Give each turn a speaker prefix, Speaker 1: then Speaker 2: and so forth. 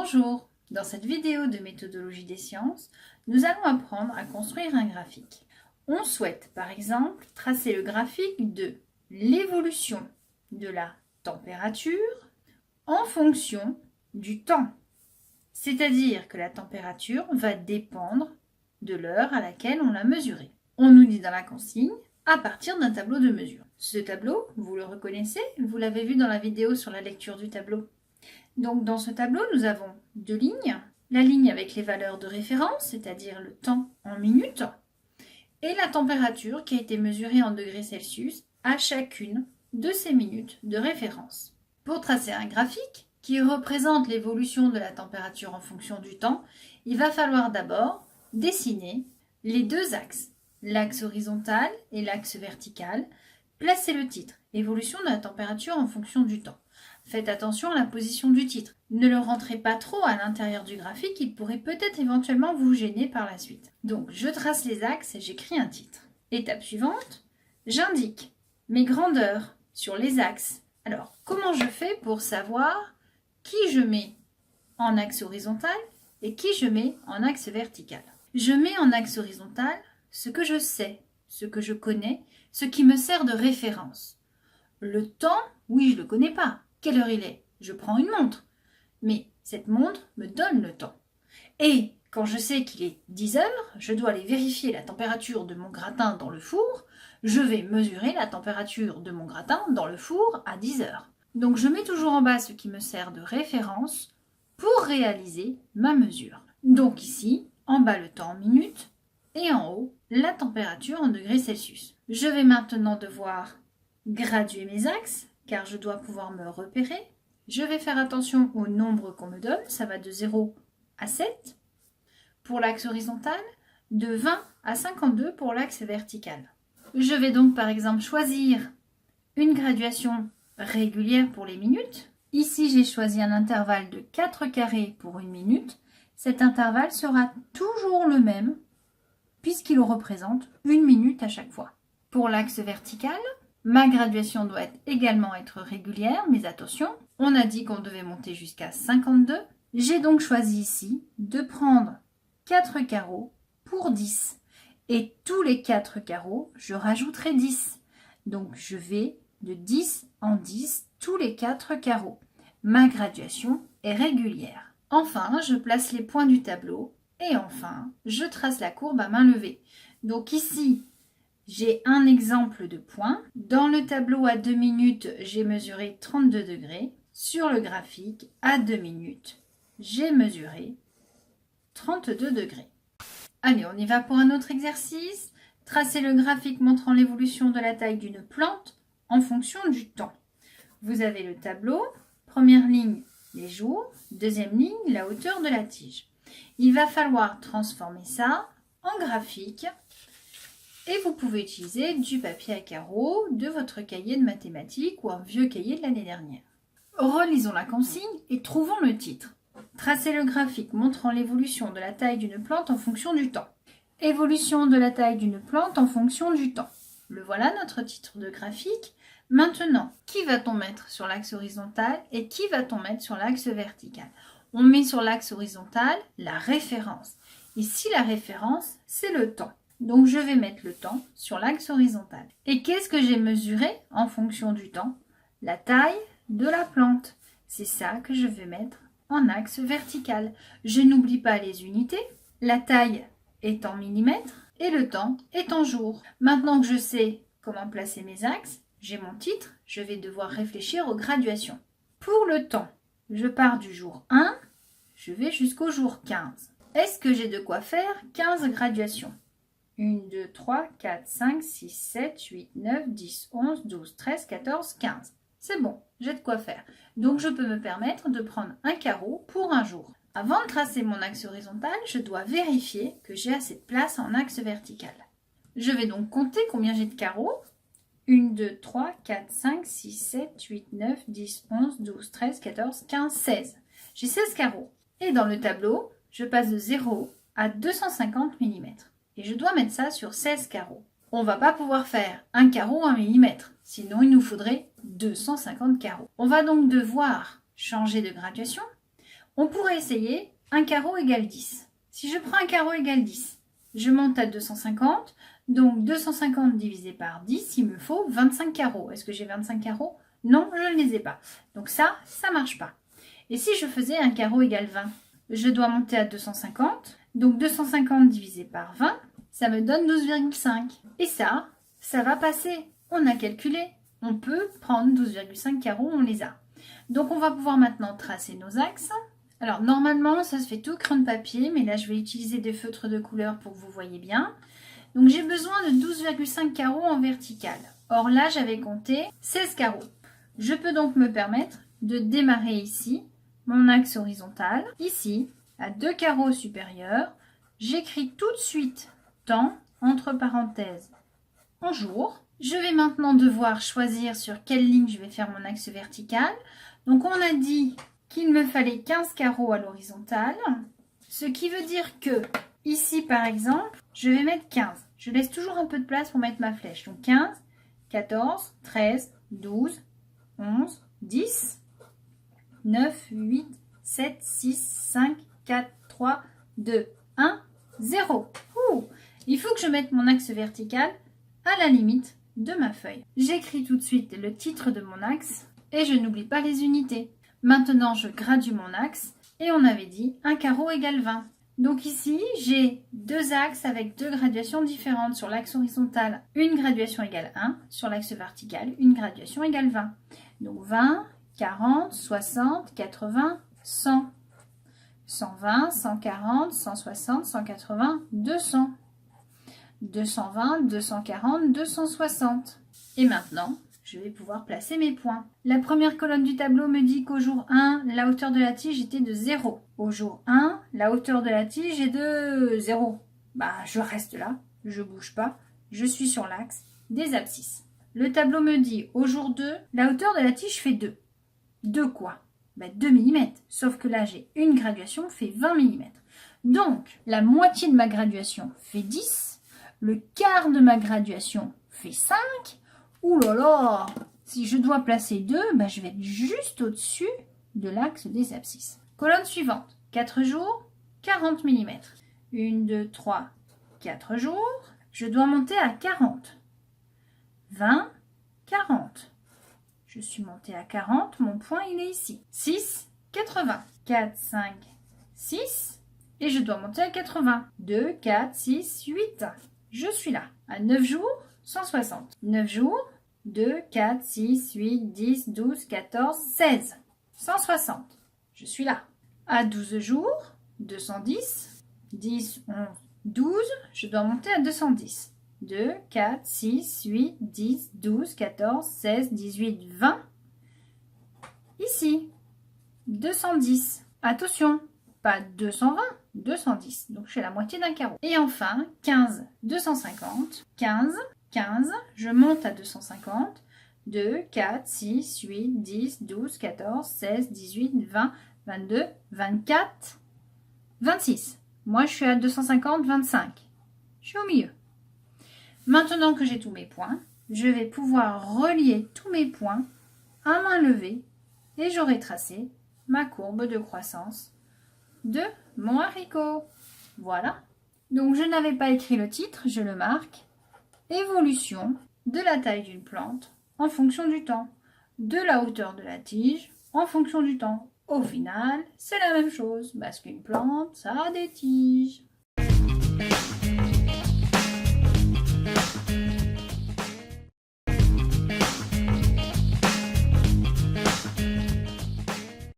Speaker 1: Bonjour, dans cette vidéo de méthodologie des sciences, nous allons apprendre à construire un graphique. On souhaite par exemple tracer le graphique de l'évolution de la température en fonction du temps. C'est-à-dire que la température va dépendre de l'heure à laquelle on l'a mesurée. On nous dit dans la consigne à partir d'un tableau de mesure. Ce tableau, vous le reconnaissez, vous l'avez vu dans la vidéo sur la lecture du tableau. Donc dans ce tableau, nous avons deux lignes. La ligne avec les valeurs de référence, c'est-à-dire le temps en minutes, et la température qui a été mesurée en degrés Celsius à chacune de ces minutes de référence. Pour tracer un graphique qui représente l'évolution de la température en fonction du temps, il va falloir d'abord dessiner les deux axes, l'axe horizontal et l'axe vertical. Placez le titre « Évolution de la température en fonction du temps ». Faites attention à la position du titre. Ne le rentrez pas trop à l'intérieur du graphique, il pourrait peut-être éventuellement vous gêner par la suite. Donc, je trace les axes et j'écris un titre. Étape suivante, j'indique mes grandeurs sur les axes. Alors, comment je fais pour savoir qui je mets en axe horizontal et qui je mets en axe vertical? Je mets en axe horizontal ce que je sais, ce que je connais, ce qui me sert de référence. Le temps, oui, je ne le connais pas. Quelle heure il est? Je prends une montre. Mais cette montre me donne le temps. Et quand je sais qu'il est 10 heures, je dois aller vérifier la température de mon gratin dans le four. Je vais mesurer la température de mon gratin dans le four à 10 heures. Donc je mets toujours en bas ce qui me sert de référence pour réaliser ma mesure. Donc ici, en bas le temps en minutes et en haut la température en degrés Celsius. Je vais maintenant devoir graduer mes axes car je dois pouvoir me repérer. Je vais faire attention au nombre qu'on me donne, ça va de 0 à 7 pour l'axe horizontal, de 20 à 52 pour l'axe vertical. Je vais donc par exemple choisir une graduation régulière pour les minutes. Ici, j'ai choisi un intervalle de 4 carrés pour une minute. Cet intervalle sera toujours le même puisqu'il représente une minute à chaque fois. Pour l'axe vertical, ma graduation doit également être régulière, mais attention, on a dit qu'on devait monter jusqu'à 52. J'ai donc choisi ici de prendre 4 carreaux pour 10. Et tous les 4 carreaux, je rajouterai 10. Donc je vais de 10 en 10 tous les 4 carreaux. Ma graduation est régulière. Enfin, je place les points du tableau. Et enfin, je trace la courbe à main levée. Donc ici, j'ai un exemple de point. Dans le tableau à 2 minutes, j'ai mesuré 32 degrés. Sur le graphique, à 2 minutes, j'ai mesuré 32 degrés. Allez, on y va pour un autre exercice. Tracez le graphique montrant l'évolution de la taille d'une plante en fonction du temps. Vous avez le tableau. Première ligne, les jours. Deuxième ligne, la hauteur de la tige. Il va falloir transformer ça en graphique. Et vous pouvez utiliser du papier à carreaux, de votre cahier de mathématiques ou un vieux cahier de l'année dernière. Relisons la consigne et trouvons le titre. Tracez le graphique montrant l'évolution de la taille d'une plante en fonction du temps. Évolution de la taille d'une plante en fonction du temps. Le voilà notre titre de graphique. Maintenant, qui va-t-on mettre sur l'axe horizontal et qui va-t-on mettre sur l'axe vertical? On met sur l'axe horizontal la référence. Ici, la référence, c'est le temps. Donc, je vais mettre le temps sur l'axe horizontal. Et qu'est-ce que j'ai mesuré en fonction du temps? La taille de la plante. C'est ça que je vais mettre en axe vertical. Je n'oublie pas les unités. La taille est en millimètres et le temps est en jours. Maintenant que je sais comment placer mes axes, j'ai mon titre, je vais devoir réfléchir aux graduations. Pour le temps, je pars du jour 1, je vais jusqu'au jour 15. Est-ce que j'ai de quoi faire 15 graduations? 1, 2, 3, 4, 5, 6, 7, 8, 9, 10, 11, 12, 13, 14, 15. C'est bon, j'ai de quoi faire. Donc, je peux me permettre de prendre un carreau pour un jour. Avant de tracer mon axe horizontal, je dois vérifier que j'ai assez de place en axe vertical. Je vais donc compter combien j'ai de carreaux. 1, 2, 3, 4, 5, 6, 7, 8, 9, 10, 11, 12, 13, 14, 15, 16. J'ai 16 carreaux. Et dans le tableau, je passe de 0 à 250 mm. Et je dois mettre ça sur 16 carreaux. On ne va pas pouvoir faire un carreau 1 mm, sinon il nous faudrait 250 carreaux. On va donc devoir changer de graduation. On pourrait essayer un carreau égale 10. Si je prends un carreau égale 10, je monte à 250. Donc 250 divisé par 10, il me faut 25 carreaux. Est-ce que j'ai 25 carreaux? Non, je ne les ai pas. Donc ça ne marche pas. Et si je faisais un carreau égale 20, je dois monter à 250. Donc 250 divisé par 20, ça me donne 12,5. Et ça va passer. On a calculé. On peut prendre 12,5 carreaux, on les a. Donc on va pouvoir maintenant tracer nos axes. Alors normalement, ça se fait tout crayon de papier, mais là je vais utiliser des feutres de couleur pour que vous voyez bien. Donc j'ai besoin de 12,5 carreaux en vertical. Or là, j'avais compté 16 carreaux. Je peux donc me permettre de démarrer ici mon axe horizontal. Ici, à 2 carreaux supérieurs, j'écris tout de suite temps, entre parenthèses, en jour. Je vais maintenant devoir choisir sur quelle ligne je vais faire mon axe vertical. Donc on a dit qu'il me fallait 15 carreaux à l'horizontale. Ce qui veut dire que ici, par exemple, je vais mettre 15. Je laisse toujours un peu de place pour mettre ma flèche. Donc 15, 14, 13, 12, 11, 10, 9, 8, 7, 6, 5, 4, 3, 2, 1, 0. Il faut que je mette mon axe vertical à la limite de ma feuille. J'écris tout de suite le titre de mon axe et je n'oublie pas les unités. Maintenant, je gradue mon axe et on avait dit un carreau égale 20. Donc ici, j'ai deux axes avec deux graduations différentes. Sur l'axe horizontal, une graduation égale 1. Sur l'axe vertical, une graduation égale 20. Donc 20, 40, 60, 80, 100. 120, 140, 160, 180, 200. 220, 240, 260. Et maintenant, je vais pouvoir placer mes points. La première colonne du tableau me dit qu'au jour 1, la hauteur de la tige était de 0. Au jour 1, la hauteur de la tige est de 0. Je reste là, je ne bouge pas, je suis sur l'axe des abscisses. Le tableau me dit au jour 2, la hauteur de la tige fait 2. 2 quoi? 2 mm. Sauf que là, j'ai une graduation fait 20 mm. Donc, la moitié de ma graduation fait 10. Le quart de ma graduation fait 5. Ouh là là! Si je dois placer 2, je vais être juste au-dessus de l'axe des abscisses. Colonne suivante. 4 jours, 40 mm. 1, 2, 3, 4 jours. Je dois monter à 40. 20, 40. Je suis montée à 40. Mon point, il est ici. 6, 80. 4, 5, 6. Et je dois monter à 80. 2, 4, 6, 8. Je suis là. À 9 jours, 160. 9 jours, 2, 4, 6, 8, 10, 12, 14, 16. 160. Je suis là. À 12 jours, 210. 10, 11, 12. Je dois monter à 210. 2, 4, 6, 8, 10, 12, 14, 16, 18, 20. Ici, 210. Attention, pas 220, 210. Donc, je fais la moitié d'un carreau. Et enfin, 15, 250. 15, 15. Je monte à 250. 2, 4, 6, 8, 10, 12, 14, 16, 18, 20, 22, 24, 26. Moi, je suis à 250, 25. Je suis au milieu. Maintenant que j'ai tous mes points, je vais pouvoir relier tous mes points à main levée et j'aurai tracé ma courbe de croissance de mon haricot. Voilà. Donc, je n'avais pas écrit le titre, je le marque. Évolution de la taille d'une plante en fonction du temps, de la hauteur de la tige en fonction du temps. Au final, c'est la même chose parce qu'une plante, ça a des tiges.